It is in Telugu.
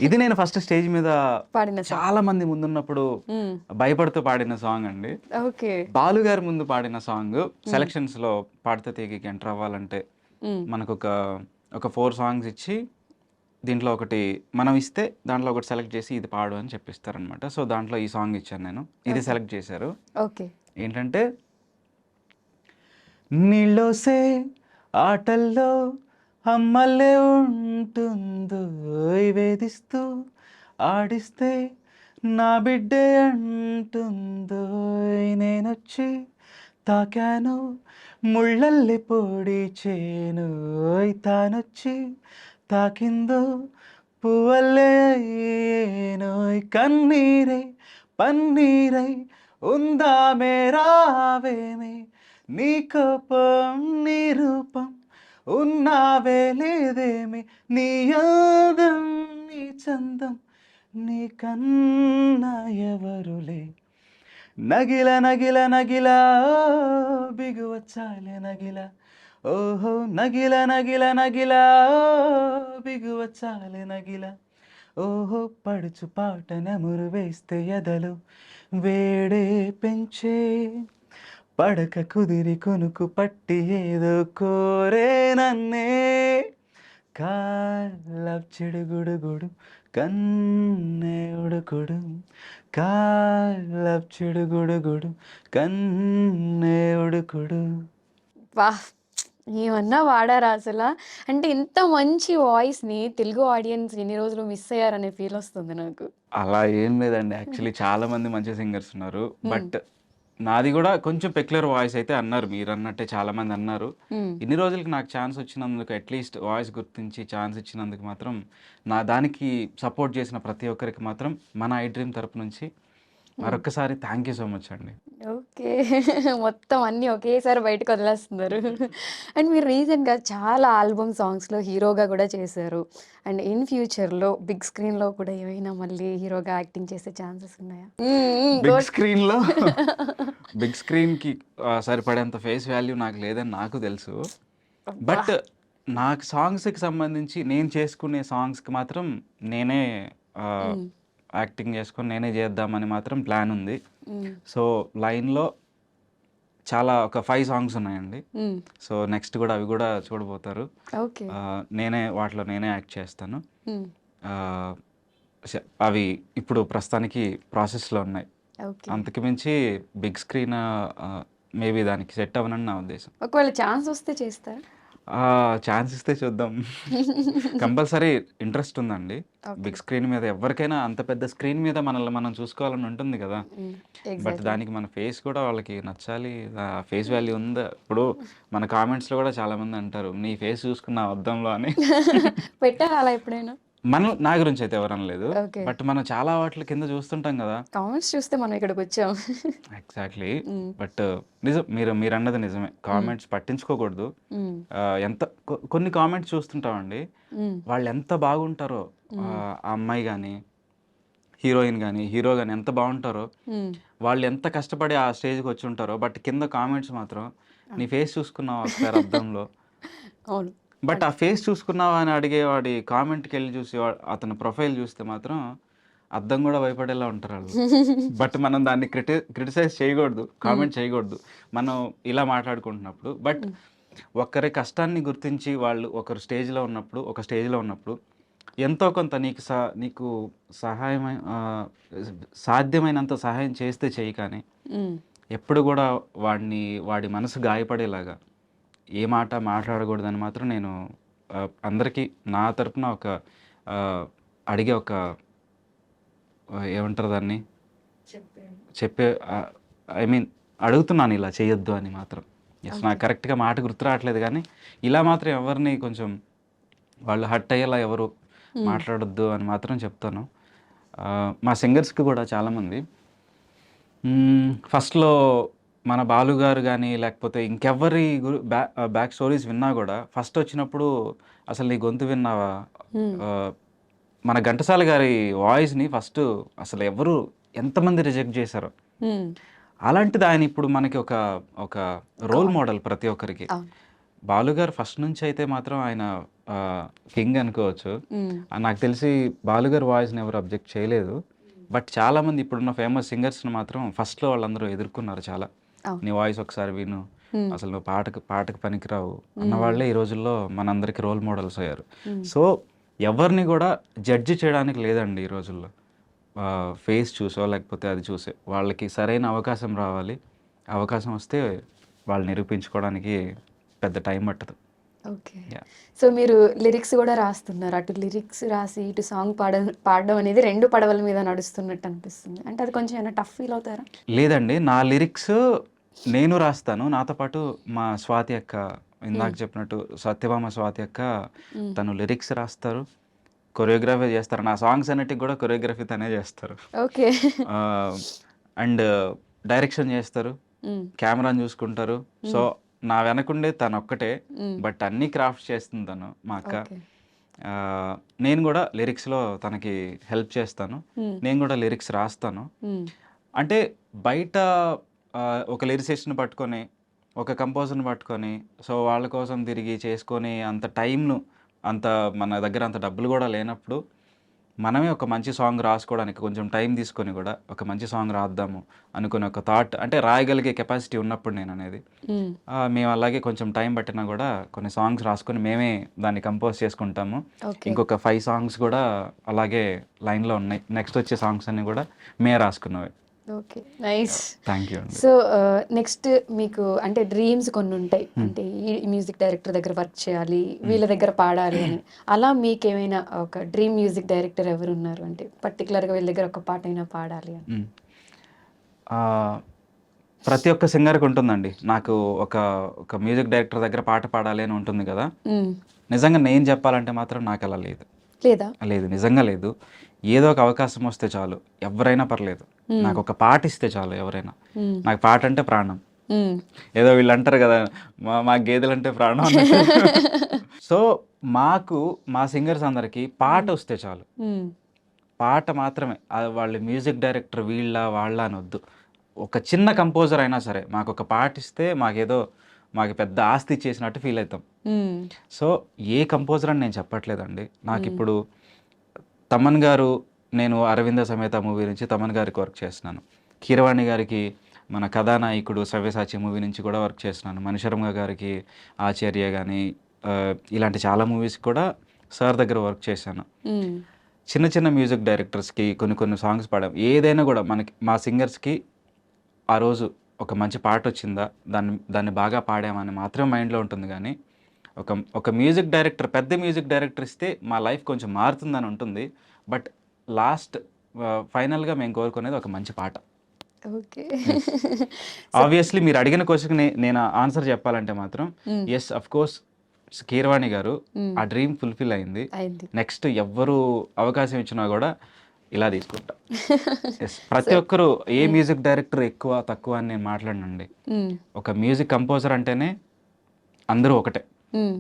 ఇది నేను ఫస్ట్ స్టేజ్ మీద పాడిన సాంగ్. చాలా మంది ముందున్నప్పుడు భయపడుతూ పాడిన సాంగ్ అండి. ఓకే. బాలు గారి ముందు పాడిన సాంగ్ సెలక్షన్స్ లో పాడితే తీగకి ఎంటర్ అవ్వాలంటే మనకు ఒక 4 సాంగ్స్ ఇచ్చి దీంట్లో ఒకటి మనం ఇస్తే దాంట్లో ఒకటి సెలెక్ట్ చేసి ఇది పాడు అని చెప్పిస్తారనమాట. సో దాంట్లో ఈ సాంగ్ ఇచ్చాను నేను, ఇది సెలెక్ట్ చేశారు. ఓకే. ఏంటంటే నీళ్ళోసే ఆటల్లో అమ్మలే ఉంటుందో వేధిస్తూ ఆడిస్తే నా బిడ్డే అంటుందో నేనొచ్చి తాకాను ముళ్ళల్లి పొడి చేను తానొచ్చి తాకిందో పువ్వల్లే అయ్యేనోయ్ కన్నీరై పన్నీరై ఉందామే రావేమే నీ కోపం నీ రూపం ఉన్నావే లేదేమి నీ యాదం నీ చందం నీ కన్నా ఎవరులే నగిల నగిల నగిల బిగువచ్చాలే నగిల ఓహో నగిల నగిల నగిల బిగువచ్చాలే నగిల ఓహో పడుచు పాట నెమురు వేస్తే ఎదలు వేడే పెంచే పడక కుదిరి కొనుకు పట్టి ఏదో కోరే నన్నే కాళ్ళ చెడుగుడుగుడు కన్నే ఉడుకుడు కాళ్ళ చెడుగుడుగుడు కన్నే ఉడుకుడు. వాహ్! ఏమన్నా వాడారా అసల? అంటే ఇంత మంచి వాయిస్‌ని తెలుగు ఆడియన్స్ ఎన్ని రోజులు మిస్ అయ్యారనే ఫీల్ వస్తుంది నాకు. అలా ఏం లేదండి. యాక్చువల్లీ చాలా మంది మంచి సింగర్స్ ఉన్నారు. బట్ నాది కూడా కొంచెం పెక్యులర్ వాయిస్ అయితే అన్నారు. మీరన్నట్టే చాలా మంది అన్నారు. ఇన్ని రోజులకి నాకు ఛాన్స్ వచ్చినందుకు అట్లీస్ట్ వాయిస్ గుర్తించి ఛాన్స్ ఇచ్చినందుకు మాత్రం నా దానికి సపోర్ట్ చేసిన ప్రతి ఒక్కరికి మాత్రం మన ఐ డ్రీమ్ తరపు నుంచి మరొక్కసారి థ్యాంక్ యూ సో మచ్ అండి. ఓకే. మొత్తం అన్నీ ఒకేసారి బయటకు వదిలేస్తున్నారు. అండ్ మీరు రీసెంట్‌గా చాలా ఆల్బమ్ సాంగ్స్‌లో హీరోగా కూడా చేశారు. అండ్ ఇన్ ఫ్యూచర్‌లో బిగ్ స్క్రీన్‌లో కూడా ఏమైనా మళ్ళీ హీరోగా యాక్టింగ్ చేసే ఛాన్సెస్ ఉన్నాయా? బిగ్ స్క్రీన్‌లో బిగ్ స్క్రీన్‌కి సరిపడేంత ఫేస్ వాల్యూ నాకు లేదని నాకు తెలుసు. బట్ నాకు సాంగ్స్‌కి సంబంధించి నేను చేసుకునే సాంగ్స్‌కి మాత్రం నేనే యాక్టింగ్ చేసుకొని నేనే చేద్దామని మాత్రం ప్లాన్ ఉంది. సో లైన్‌లో చాలా ఒక 5 సాంగ్స్ ఉన్నాయండి. సో నెక్స్ట్ కూడా అవి కూడా చూడబోతారు. ఓకే. వాటిలో నేనే యాక్ట్ చేస్తాను. అవి ఇప్పుడు ప్రస్తుతానికి ప్రాసెస్‌లో ఉన్నాయి. ఓకే. అంతకు మించి బిగ్ స్క్రీన్ మేబీ దానికి సెట్ అవ్వనని నా ఉద్దేశం. ఒకవేళ ఛాన్స్ వస్తే చేస్తారా? ఛాన్స్ ఇస్తే చూద్దాం. కంపల్సరీ ఇంట్రెస్ట్ ఉందండి. ఓకే. బిగ్ స్క్రీన్ మీద ఎవరికైనా అంత పెద్ద స్క్రీన్ మీద మనల్ని మనం చూసుకోవాలని ఉంటుంది కదా! But exactly. దానికి మన ఫేస్ కూడా వాళ్ళకి నచ్చాలి. ఫేస్ వాల్యూ ఉందా? ఇప్పుడు మన కామెంట్స్‌లో కూడా చాలామంది అంటారు, "నీ ఫేస్ చూసుకున్నా అద్దంలో" అని. పెట్టారా అలా ఎప్పుడైనా? నా గురించి అయితే ఎవరు అనలేదు. ఓకే. బట్ మనం చాలా వాటిల కింద చూస్తుంటాం కదా! కామెంట్స్ చూస్తే మనం ఇక్కడికొచ్చాం. ఎగ్జాక్ట్‌లీ. బట్ నిజం మీరన్నది నిజమే. కామెంట్స్ పట్టించుకోకూడదు. ఎంత కొన్ని కామెంట్స్ చూస్తుంటామండి. వాళ్ళు ఎంత బాగుంటారో ఆ అమ్మాయి గానీ, హీరోయిన్ గానీ, హీరో గానీ ఎంత బాగుంటారో, వాళ్ళు ఎంత కష్టపడి ఆ స్టేజ్‌కి వచ్చి ఉంటారో, బట్ కింద కామెంట్స్ మాత్రం నీ ఫేస్ చూసుకున్నావా ఒకసారి అద్దంలో? అవును. బట్ ఆ ఫేస్ చూసుకున్నావా అని అడిగేవాడి కామెంట్‌కెళ్ళి చూసి అతని ప్రొఫైల్ చూస్తే మాత్రం అద్దం కూడా భయపడేలా ఉంటారు ఆళ్ళు. బట్ మనం దాన్ని క్రిటిసైజ్ చేయకూడదు. కామెంట్ చేయకూడదు. మనం ఇలా మాట్లాడుకుంటున్నప్పుడు. బట్ ఒకరి కష్టాన్ని గుర్తించి వాళ్ళు ఒక స్టేజ్‌లో ఉన్నప్పుడు ఎంతో కొంత నీకు సహాయమై సాధ్యమైనంత సహాయం చేస్తే చెయ్యి, కానీ ఎప్పుడు కూడా వాడి మనసు గాయపడేలాగా ఏ మాట మాట్లాడకూడదని మాత్రం నేను అందరికీ నా తరపున అడిగే ఏమంటారు దాన్ని? చెప్పే ఐ మీన్ అడుగుతున్నాను ఇలా చేయొద్దు అని మాత్రం. నాకు కరెక్ట్‌గా మాట గుర్తు రావట్లేదు, కానీ ఇలా మాత్రం ఎవరిని కొంచెం వాళ్ళు హర్ట్ అయ్యేలా ఎవరు మాట్లాడొద్దు అని మాత్రం చెప్తాను. మా సింగర్స్‌కి కూడా చాలామంది ఫస్ట్‌లో మన బాలు గారు కానీ, లేకపోతే ఇంకెవ్వరి బ్యాక్ స్టోరీస్ విన్నా కూడా ఫస్ట్ వచ్చినప్పుడు అసలు నీ గొంతు విన్నావా? మన ఘంటసాల గారి వాయిస్‌ని ఫస్ట్ అసలు ఎంతమంది రిజెక్ట్ చేశారో. అలాంటిది ఆయన ఇప్పుడు మనకి ఒక రోల్ మోడల్ ప్రతి ఒక్కరికి. బాలు గారు ఫస్ట్ నుంచి అయితే మాత్రం ఆయన కింగ్ అనుకోవచ్చు. మ్మ్. నాకు తెలిసి బాలుగారి వాయిస్ని ఎవరు అబ్జెక్ట్ చేయలేదు. బట్ చాలామంది ఇప్పుడున్న ఫేమస్ సింగర్స్ని మాత్రం ఫస్ట్లో వాళ్ళందరూ ఎదుర్కొన్నారు చాలా. అవును. నీ వాయిస్ ఒకసారి విను, మ్మ్. అసలు నువ్వు పాటకు పనికిరావు అన్న వాళ్ళే ఈ రోజుల్లో మనందరికీ రోల్ మోడల్స్ అయ్యారు. మ్మ్. సో ఎవరిని కూడా జడ్జి చేయడానికి లేదండి ఈ రోజుల్లో. ఫేస్ చూసో లేకపోతే అది చూసే వాళ్ళకి సరైన అవకాశం రావాలి. అవకాశం వస్తే వాళ్ళు నిరూపించుకోవడానికి పెద్ద టైం పట్టదు. ఓకే. యా. సో మీరు లిరిక్స్ కూడా రాస్తున్నారు. అటు లిరిక్స్ రాసి ఇటు సాంగ్ పాడడం అనేది రెండు పడవల మీద నడుస్తున్నట్టు అనిపిస్తుంది. అంటే అది కొంచెం ఏమైనా టఫ్ ఫీల్ అవుతారా? లేదండి, నా లిరిక్స్ నేను రాస్తాను. నాతో పాటు మా స్వాతి అక్క, ఇందాక చెప్పినట్టు సత్యభామ స్వాతి అక్క, మ్మ్. తను లిరిక్స్ రాస్తారు, కొరియోగ్రఫీ చేస్తారు. నా సాంగ్స్ అన్నిటికి కూడా కొరియోగ్రఫీ తనే చేస్తారు. ఓకే. అండ్ డైరెక్షన్ చేస్తారు, మ్మ్. కెమెరాని చూసుకుంటారు. సో నా వెనకుండే తను ఒక్కటే, మ్మ్. బట్ అన్ని క్రాఫ్ట్స్ చేస్తుంది తను, మా అక్క. ఓకే. ఆ, నేను కూడా లిరిక్స్లో తనకి హెల్ప్ చేస్తాను. మ్మ్. నేను కూడా లిరిక్స్ రాస్తాను. మ్మ్. అంటే బయట ఒక లిరిసిస్ట్ని పట్టుకొని, ఒక కంపోజర్ని పట్టుకొని, సో వాళ్ళ కోసం తిరిగి చేసుకొని అంత టైంను, అంత మన దగ్గర అంత డబ్బులు కూడా లేనప్పుడు మనమే ఒక మంచి సాంగ్ రాసుకోవడానికి కొంచెం టైం తీసుకొని కూడా ఒక మంచి సాంగ్ రాద్దాము అనుకునే ఒక థాట్, అంటే రాయగలిగే కెపాసిటీ ఉన్నప్పుడు నేను అనేది, మ్మ్. మేము అలాగే కొంచెం టైం పట్టినా కూడా కొన్ని సాంగ్స్ రాసుకొని మేమే దాన్ని కంపోజ్ చేసుకుంటాము. ఓకే. ఇంకొక 5 సాంగ్స్ కూడా అలాగే లైన్లో ఉన్నాయి. నెక్స్ట్ వచ్చే సాంగ్స్ అన్ని కూడా మేము రాసుకున్నవి. ఓకే. నైస్. థ్యాంక్ యూ అండి. సో నెక్స్ట్ మీకు అంటే డ్రీమ్స్ కొన్ని ఉంటాయి. అంటే ఈ మ్యూజిక్ డైరెక్టర్ దగ్గర వర్క్ చేయాలి, వీళ్ళ దగ్గర పాడాలి అని. అలా మీకేమైనా ఒక డ్రీమ్ మ్యూజిక్ డైరెక్టర్ ఎవరు ఉన్నారు? అంటే పర్టికులర్గా వీళ్ళ దగ్గర ఒక పాట అయినా పాడాలి అని. మ్మ్. ఆ, ప్రతి ఒక్క సింగర్కి ఉంటుందండి. నాకు ఒక ఒక మ్యూజిక్ డైరెక్టర్ దగ్గర పాట పాడాలి అని ఉంటుంది కదా. మ్మ్. నిజంగా నేను చెప్పాలంటే మాత్రం నాకు అలా లేదు. లేదా? లేదు, నిజంగా లేదు. ఏదో ఒక అవకాశం వస్తే చాలు, ఎవరైనా పర్లేదు, నాకు ఒక పాట ఇస్తే చాలు ఎవరైనా. మ్మ్. నాకు పాట అంటే ప్రాణం. మ్మ్. ఏదో వీళ్ళు అంటారు కదా, మా గేదెలు అంటే ప్రాణం అన్నట్టు. సో మాకు మా సింగర్స్ అందరికీ పాట వస్తే చాలు. మ్మ్. పాట మాత్రమే. వాళ్ళు మ్యూజిక్ డైరెక్టర్ వీళ్ళ వాళ్ళ అని వద్దు. ఒక చిన్న కంపోజర్ అయినా సరే మాకు ఒక పాట ఇస్తే మాకు పెద్ద ఆస్తి ఇచ్చేసినట్టు ఫీల్ అవుతాం. మ్మ్. సో ఏ కంపోజర్ అని నేను చెప్పట్లేదండి. నాకు ఇప్పుడు తమన్ గారు, నేను అరవింద సమేత మూవీ నుంచి తమన్ గారికి వర్క్ చేస్తున్నాను. కీరవాణి గారికి మన కథానాయకుడు సవ్యసాచి మూవీ నుంచి కూడా వర్క్ చేస్తున్నాను. మణిశర్మ గారికి ఆచార్య కానీ ఇలాంటి చాలా మూవీస్ కూడా సార్ దగ్గర వర్క్ చేశాను. మ్మ్. చిన్న చిన్న మ్యూజిక్ డైరెక్టర్స్కి కొన్ని సాంగ్స్ పాడాం. ఏదైనా కూడా మా సింగర్స్కి ఆ రోజు ఒక మంచి పాట వచ్చిందా, దాన్ని బాగా పాడామని మాత్రం మైండ్లో ఉంటుంది. కానీ ఒక మ్యూజిక్ డైరెక్టర్, పెద్ద మ్యూజిక్ డైరెక్టర్ ఇస్తే మా లైఫ్ కొంచెం మారుతుందని ఉంటుంది. బట్ లాస్ట్ ఫైనల్గా మేము కోరుకునేది ఒక మంచి పాట. ఓకే. ఆబ్వియస్లీ మీరు అడిగిన క్వశ్చన్కి నేను ఆన్సర్ చెప్పాలంటే మాత్రం ఎస్, అఫ్ కోర్స్ కీరవాణి గారు, ఆ డ్రీమ్ ఫుల్ఫిల్ అయింది. అయింది. నెక్స్ట్ ఎవ్వరు అవకాశం ఇచ్చినా కూడా ఇలా తీసుకుంటా. ఎస్, ప్రతి ఒక్కరు ఏ మ్యూజిక్ డైరెక్టర్ ఎక్కువ తక్కువ అని నేను మాట్లాడనండి. మ్మ్. ఒక మ్యూజిక్ కంపోజర్ అంటేనే అందరూ ఒకటే. మ్మ్.